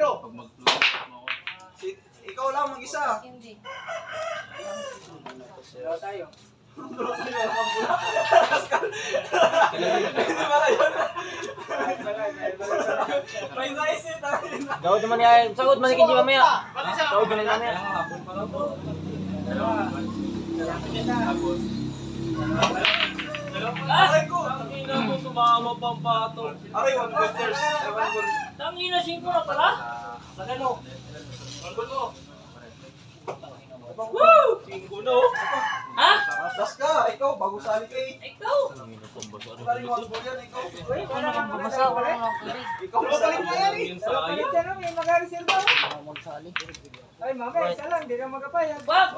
numero? Pag mag-float mo ako. Ikaw lang mag-isa. Hindi. Dalawa tayo. Hindi pala yun. May naisip tayo. Sahod naman yan. Sahod man ikinji mamaya. Sahod naman mamaya. Tapos, Aray ko. Tangina mo, sumama pang pato. Aray, 1 golders. 1 gold. Tangina, 5 na pala? Lagano? Woo! 5 no? Ha? Das ka. Ikaw, bago sali kay. Ikaw? Sali 1 gold yan, ikaw. Wala nang mabasa, wala nang kulit. Ikaw magaling na yan eh. Yung sayang. May mag-reserva. Magsali. Ay, mamaya, isa lang. Hindi na magapayag. Wag!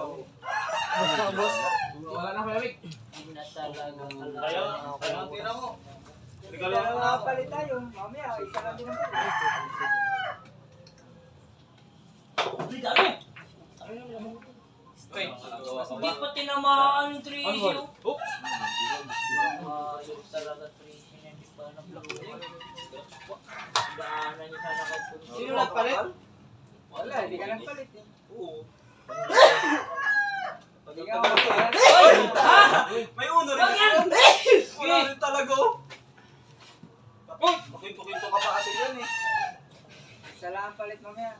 Basta, boss. Wala na malamig. Hindi na talaga. Kaya, tira mo. Kaya nakapalit tayo. Mamaya, isa lang din ang palit. Hindi dami. Hindi pa tinamaan yung 3 issue. Yung talaga 3 na hindi pa na-block. Gaanan niya sana kapag. Sino nagpalit? Wala, hindi ka nagpalit eh. Oo. Hindi ka magpalit. Hoy! Ha? May uno rin. Wag yan! Wala rin talaga oh. Pakinto-kinto ka pa kasi yan eh. Isa lang ang palit mamaya.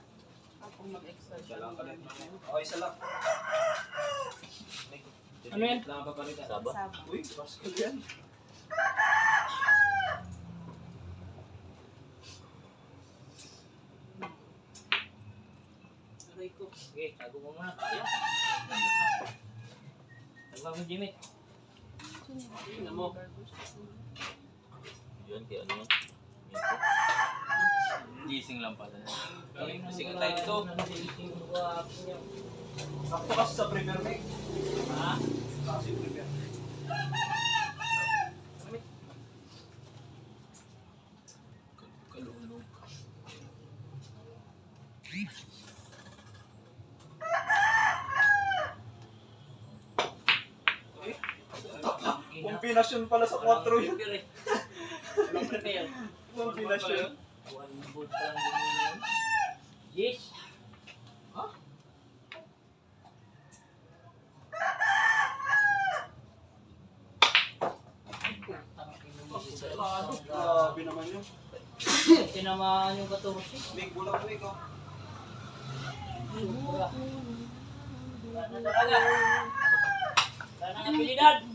Kung mag-extra siya. Okay, isa lang. Ano yan? Saba. Uy, Pascal yan. Aray ko. Sige, tago mo muna. Kaya. Tago mo, Jimmy. Tingnan mo. yun, kaya ano yun? Gising lang pala. Gising tayo dito. Sakto kasi sa premier make. Ha? Kasi premier. Kalulog. Kombinasyon pala sa 4 yun. Walang prepare. Kombinasyon. One boot pa lang din yun. Yes. Grabe naman yun. Tinamaan yung 14. Make bulang ko ikaw. Wala na talaga. Wala na abilidad.